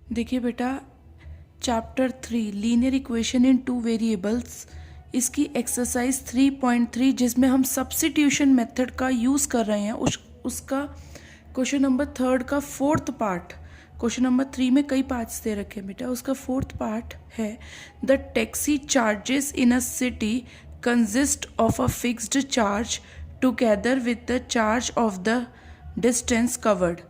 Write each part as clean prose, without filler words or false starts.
देखिए बेटा, chapter 3 linear equation in two variables, इसकी एक्सरसाइज 3.3 जिसमें हम सब्स्टिट्यूशन मेथड का यूज़ कर रहे हैं उसका क्वेश्चन नंबर 3 का फोर्थ पार्ट। क्वेश्चन नंबर 3 में कई पार्ट्स दे रखे हैं बेटा, उसका फोर्थ पार्ट है the taxi charges in a city consist of a fixed charge together with the charge of the distance covered.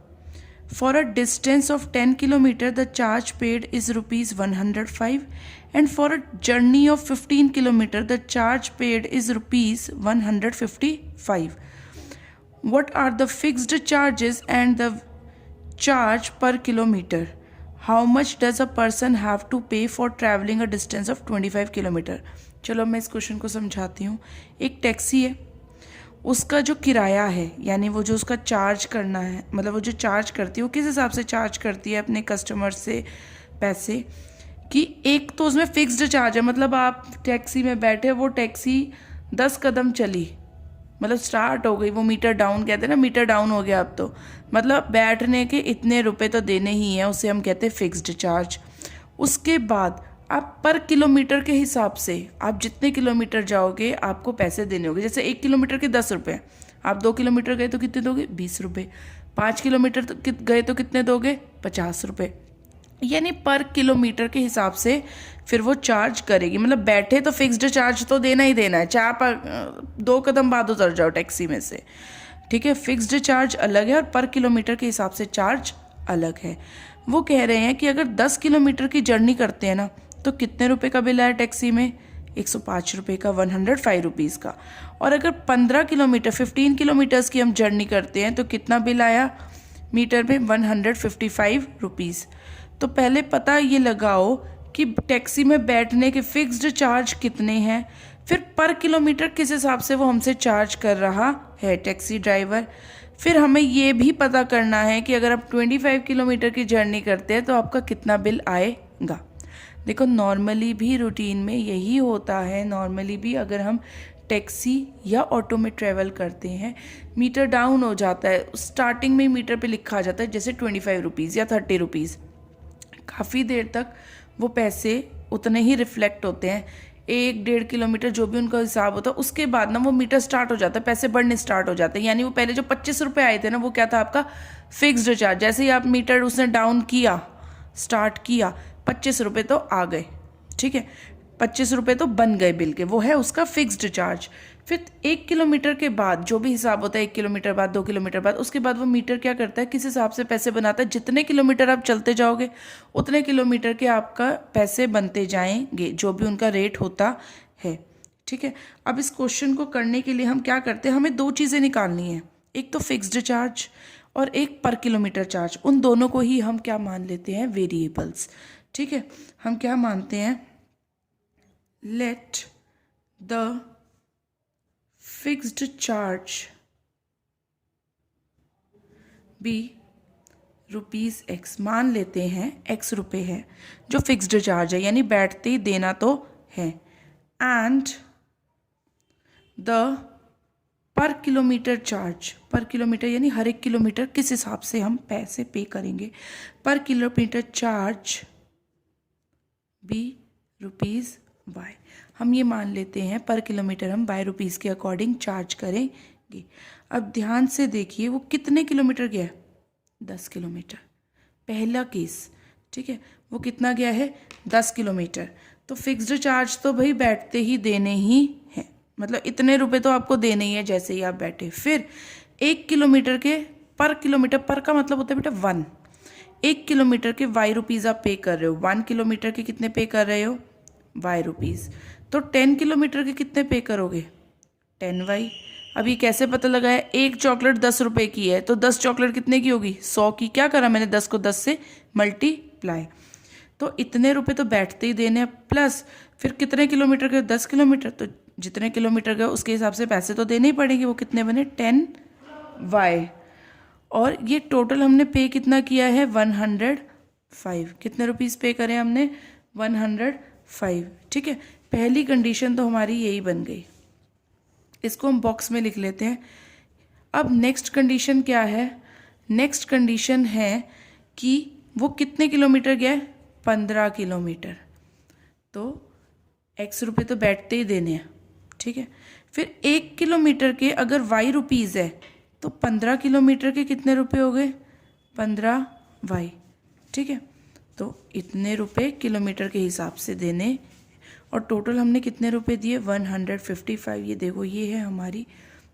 For a distance of 10 km, the charge paid is rupees 105, and for a journey of 15 km, the charge paid is rupees 155. What are the fixed charges and the charge per kilometer? How much does a person have to pay for traveling a distance of 25 km? चलो मैं इस question को समझाती हूँ। एक taxi है, उसका जो किराया है यानी वो जो उसका चार्ज करना है, मतलब वो जो चार्ज करती है वो किस हिसाब से चार्ज करती है अपने कस्टमर से पैसे कि एक तो उसमें फिक्स्ड चार्ज है, मतलब आप टैक्सी में बैठे, वो टैक्सी 10 कदम चली, मतलब स्टार्ट हो गई, वो मीटर डाउन कहते हैं ना, मीटर डाउन हो गया अब तो, मतलब बैठने के इतने रुपए तो देने ही हैं, उसे हम कहते हैं फिक्स्ड चार्ज। उसके बाद आप पर किलोमीटर के हिसाब से आप जितने किलोमीटर जाओगे आपको पैसे देने होंगे। जैसे 1 किलोमीटर के 10 रुपये, आप 2 किलोमीटर गए तो कितने दोगे? 20 रुपये। 5 किलोमीटर गए तो कितने दोगे? 50 रुपये। यानी पर किलोमीटर के हिसाब से फिर वो चार्ज करेगी, मतलब बैठे तो फिक्स्ड चार्ज तो देना ही देना है, चाहे आप 2 कदम बाद उतर जाओ टैक्सी में से, ठीक है। फिक्स्ड चार्ज अलग है और पर किलोमीटर के हिसाब से चार्ज अलग है। वो कह रहे हैं कि अगर 10 किलोमीटर की जर्नी करते हैं ना तो कितने रुपए का बिल आया टैक्सी में? 105 रुपये का, 105 रुपीज़ का। और अगर 15 किलोमीटर 15 किलोमीटर्स की हम जर्नी करते हैं तो कितना बिल आया मीटर में? 155 रुपीज़। तो पहले पता ये लगाओ कि टैक्सी में बैठने के फिक्स्ड चार्ज कितने हैं, फिर पर किलोमीटर किस हिसाब से वो हमसे चार्ज कर रहा है टैक्सी ड्राइवर। फिर हमें ये भी पता करना है कि अगर आप 25 किलोमीटर की जर्नी करते हैं तो आपका कितना बिल आएगा। देखो नॉर्मली भी रूटीन में यही होता है, नॉर्मली भी अगर हम टैक्सी या ऑटो में ट्रैवल करते हैं, मीटर डाउन हो जाता है, स्टार्टिंग में मीटर पे लिखा आ जाता है जैसे 25 रुपीज़ या 30 रुपीज़, काफ़ी देर तक वो पैसे उतने ही रिफ्लेक्ट होते हैं। 1-1.5 किलोमीटर जो भी उनका हिसाब होता है, उसके बाद ना वो मीटर स्टार्ट हो जाता है, पैसे बढ़ने स्टार्ट हो जाते हैं। यानी वो पहले जो 25 रुपये आए थे ना, वो क्या था? आपका फिक्स्ड चार्ज। जैसे ही आप मीटर उसने डाउन किया, स्टार्ट किया, 25 रुपये तो आ गए, ठीक है, 25 रुपये तो बन गए बिल के, वो है उसका फिक्स्ड चार्ज। फिर 1 किलोमीटर के बाद जो भी हिसाब होता है, 1 किलोमीटर बाद, 2 किलोमीटर बाद, उसके बाद वो मीटर क्या करता है, किस हिसाब से पैसे बनाता है? जितने किलोमीटर आप चलते जाओगे उतने किलोमीटर के आपका पैसे बनते जाएंगे, जो भी उनका रेट होता है, ठीक है। अब इस क्वेश्चन को करने के लिए हम क्या करते हैं, हमें 2 चीज़ें निकालनी है, एक तो फिक्स्ड चार्ज और एक पर किलोमीटर चार्ज। उन दोनों को ही हम क्या मान लेते हैं? वेरिएबल्स, ठीक है। हम क्या मानते हैं? Let the fixed charge B rupees x, मान लेते हैं एक्स रुपये है जो फिक्स्ड चार्ज है, यानी बैठते ही देना तो है, एंड द पर किलोमीटर चार्ज, पर किलोमीटर यानी हर एक किलोमीटर किस हिसाब से हम पैसे पे करेंगे, per kilometre charge B rupees Y. हम ये मान लेते हैं पर किलोमीटर हम बाय रुपीज़ के अकॉर्डिंग चार्ज करेंगे। अब ध्यान से देखिए वो कितने किलोमीटर गया? 10 किलोमीटर, पहला केस, ठीक है। वो कितना गया है? 10 किलोमीटर। तो फिक्स्ड चार्ज तो भाई बैठते ही देने ही हैं, मतलब इतने रुपए तो आपको देने ही है जैसे ही आप बैठे। फिर 1 किलोमीटर के पर किलोमीटर, पर का मतलब होता है बेटा 1, 1 किलोमीटर के वाई रुपीज़ आप पे कर रहे हो, 1 किलोमीटर के कितने पे कर रहे हो? Y rupees. तो 10 किलोमीटर के कितने पे करोगे? 10 वाई। अब ये कैसे पता लगा है? एक चॉकलेट 10 रुपये की है तो 10 चॉकलेट कितने की होगी? 100 की। क्या करा मैंने? 10 को 10 से मल्टीप्लाई, तो इतने रुपए तो बैठते ही देने हैं, प्लस फिर कितने किलोमीटर के? 10 किलोमीटर, तो जितने किलोमीटर गए उसके हिसाब से पैसे तो देने ही पड़ेंगे। वो कितने बने? 10 वाई। और ये टोटल हमने पे कितना किया है? 105। कितने रुपीज़ पे करें हमने? 105, ठीक है। पहली कंडीशन तो हमारी यही बन गई, इसको हम बॉक्स में लिख लेते हैं। अब नेक्स्ट कंडीशन क्या है? नेक्स्ट कंडीशन है कि वो कितने किलोमीटर गया है? 15 किलोमीटर। तो x रुपये तो बैठते ही देने हैं, ठीक है। फिर 1 किलोमीटर के अगर y रुपीज़ है तो 15 किलोमीटर के कितने रुपए हो गए? 15y, ठीक है। तो इतने रुपए किलोमीटर के हिसाब से देने, और टोटल हमने कितने रुपए दिए? 155। ये देखो, ये है हमारी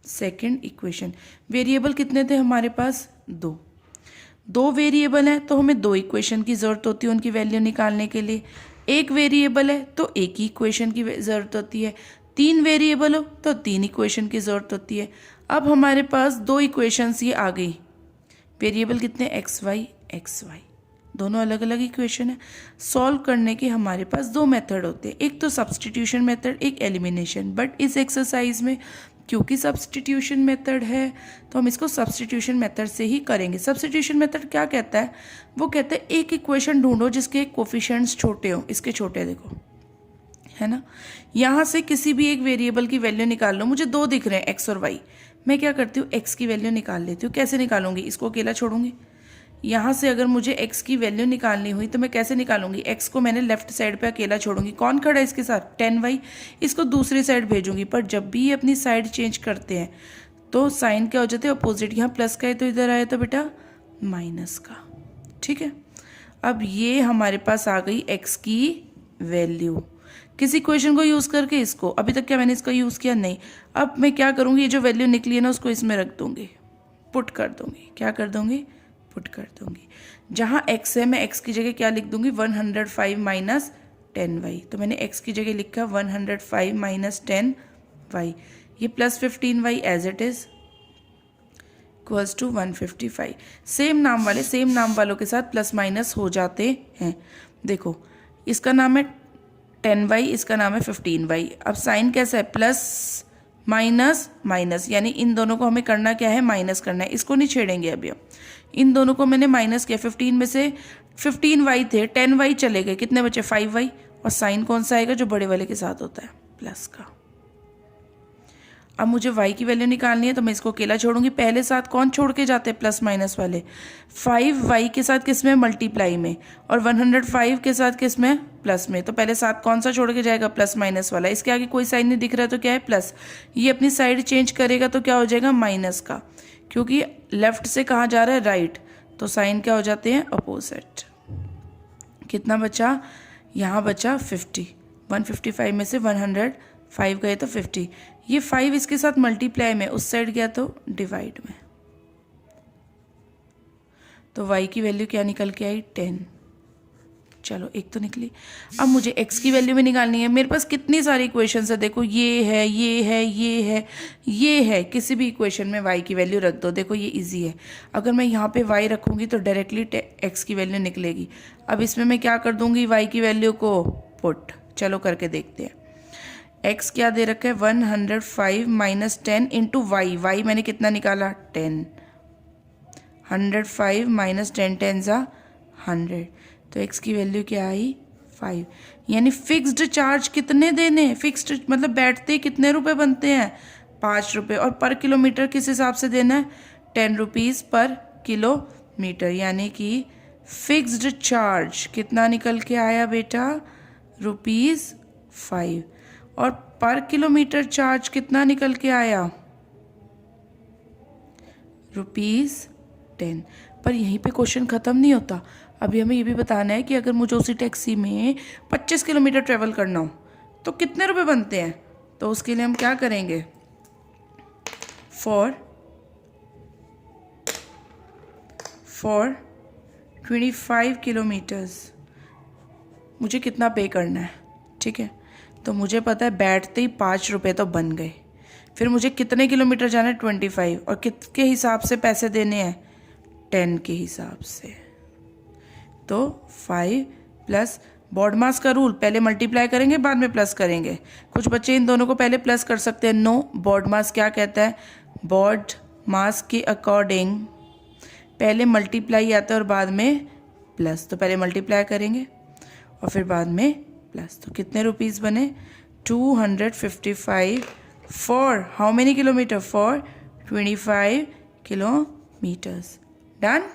सेकंड इक्वेशन। वेरिएबल कितने थे हमारे पास? दो वेरिएबल हैं तो हमें 2 इक्वेशन की ज़रूरत होती है उनकी वैल्यू निकालने के लिए। एक वेरिएबल है तो एक ही इक्वेशन की ज़रूरत होती है। 3 वेरिएबल हो तो 3 इक्वेशन की ज़रूरत होती है। अब हमारे पास 2 इक्वेशंस ये आ गई। वेरिएबल कितने? एक्स वाई, दोनों अलग अलग इक्वेशन है। सॉल्व करने के हमारे पास 2 मेथड होते हैं, एक तो सब्स्टिट्यूशन मेथड, एक एलिमिनेशन। बट इस एक्सरसाइज में क्योंकि सब्स्टिट्यूशन मेथड है तो हम इसको सब्स्टिट्यूशन मेथड से ही करेंगे। सब्स्टिट्यूशन मेथड क्या कहता है? वो कहता है एक इक्वेशन ढूंढो जिसके कोफिशिएंट्स छोटे हो। इसके छोटे देखो, है ना। यहाँ से किसी भी एक वेरिएबल की वैल्यू निकाल लो। मुझे 2 दिख रहे हैं, एक्स और वाई। मैं क्या करती हूँ? एक्स की वैल्यू निकाल लेती हूँ। कैसे निकालूंगी? इसको अकेला छोड़ूंगी। यहाँ से अगर मुझे x की वैल्यू निकालनी हुई तो मैं कैसे निकालूंगी? x को मैंने लेफ्ट साइड पे अकेला छोड़ूंगी। कौन खड़ा है इसके साथ? 10y। इसको दूसरी साइड भेजूंगी। पर जब भी ये अपनी साइड चेंज करते हैं तो साइन क्या हो जाते हैं? अपोजिट। यहाँ प्लस का है तो इधर आया तो बेटा माइनस का, ठीक है। अब ये हमारे पास आ गई x की वैल्यू। किसी इक्वेशन को यूज़ करके इसको, अभी तक क्या मैंने इसका यूज़ किया? नहीं। अब मैं क्या करूँगी? ये जो वैल्यू निकली है ना उसको इसमें रख दूँगी, पुट कर दूँगी। क्या कर दूँगी? पुट कर दूंगी। जहाँ x है मैं x की जगह क्या लिख दूंगी? 105 माइनस 10y। तो मैंने x की जगह लिखा 105 माइनस 10y। ये plus 15y as it is equals to 155। Same नाम वालों के साथ प्लस माइनस हो जाते हैं। देखो, इसका नाम है 10y, इसका नाम है 15y। अब साइन कैसा है? प्लस माइनस माइनस, यानी इन दोनों को हमें करना क्या है? माइनस करना है। इसको नहीं छेड़ेंगे अभी हम। इन दोनों को मैंने माइनस किया। 15 में से 15y थे, 10y चले गए, कितने बचे? 5y। और साइन कौन सा आएगा? जो बड़े वाले के साथ होता है, प्लस का। अब मुझे y की वैल्यू निकालनी है तो मैं इसको अकेला छोड़ूंगी। पहले साथ कौन छोड़ के जाते हैं? प्लस माइनस वाले। 5y के साथ किस में? मल्टीप्लाई में। और 105 के साथ किस में? प्लस में। तो पहले साथ कौन सा छोड़ के जाएगा? प्लस माइनस वाला। इसके आगे कोई साइन नहीं दिख रहा है तो क्या है? प्लस। ये अपनी साइड चेंज करेगा तो क्या हो जाएगा? माइनस का, क्योंकि लेफ्ट से कहाँ जा रहा है? राइट। तो साइन क्या हो जाते हैं? अपोजिट। कितना बचा? यहाँ बचा 50। 155 में से 105 गए तो 50। ये 5 इसके साथ मल्टीप्लाई में, उस साइड गया तो डिवाइड में। तो y की वैल्यू क्या निकल के आई? 10। चलो, एक तो निकली। अब मुझे x की वैल्यू भी निकालनी है। मेरे पास कितनी सारी इक्वेशंस है, देखो, ये है, ये है, ये है, ये है। किसी भी इक्वेशन में y की वैल्यू रख दो। देखो, ये इजी है। अगर मैं यहाँ पे y रखूँगी तो डायरेक्टली x की वैल्यू निकलेगी। अब इसमें मैं क्या कर दूँगी? y की वैल्यू को पुट। चलो करके देखते हैं। x क्या दे रखा है? 105 माइनस 10 इंटू y मैंने कितना निकाला? 10। 105 माइनस 10 10 ज़ा 100। तो x की वैल्यू क्या आई? 5। यानी फिक्स्ड चार्ज कितने देने हैं? फिक्स्ड मतलब बैठते कितने रुपए बनते हैं? 5 रुपये। और पर किलोमीटर किस हिसाब से देना है? 10 रुपीज़ पर किलोमीटर। यानी कि फिक्स्ड चार्ज कितना निकल के आया बेटा? ₹5। और पर किलोमीटर चार्ज कितना निकल के आया? ₹10। पर यहीं पे क्वेश्चन ख़त्म नहीं होता। अभी हमें ये भी बताना है कि अगर मुझे उसी टैक्सी में 25 किलोमीटर ट्रेवल करना हो तो कितने रुपए बनते हैं। तो उसके लिए हम क्या करेंगे? फॉर 25 किलोमीटर्स मुझे कितना पे करना है, ठीक है। तो मुझे पता है बैठते ही 5 रुपये तो बन गए। फिर मुझे कितने किलोमीटर जाना है? 25। और कितने हिसाब से पैसे देने हैं? 10 के हिसाब से। तो 5 प्लस बॉड मास का रूल, पहले मल्टीप्लाई करेंगे बाद में प्लस करेंगे। कुछ बच्चे इन दोनों को पहले प्लस कर सकते हैं। नो, बॉड मास क्या कहता है? बॉड मास के अकॉर्डिंग पहले मल्टीप्लाई आता है और बाद में प्लस। तो पहले मल्टीप्लाई करेंगे और फिर बाद में प्लस। तो कितने रुपीज़ बने? 255 for how many kilometre? For 25 kilometres. Done.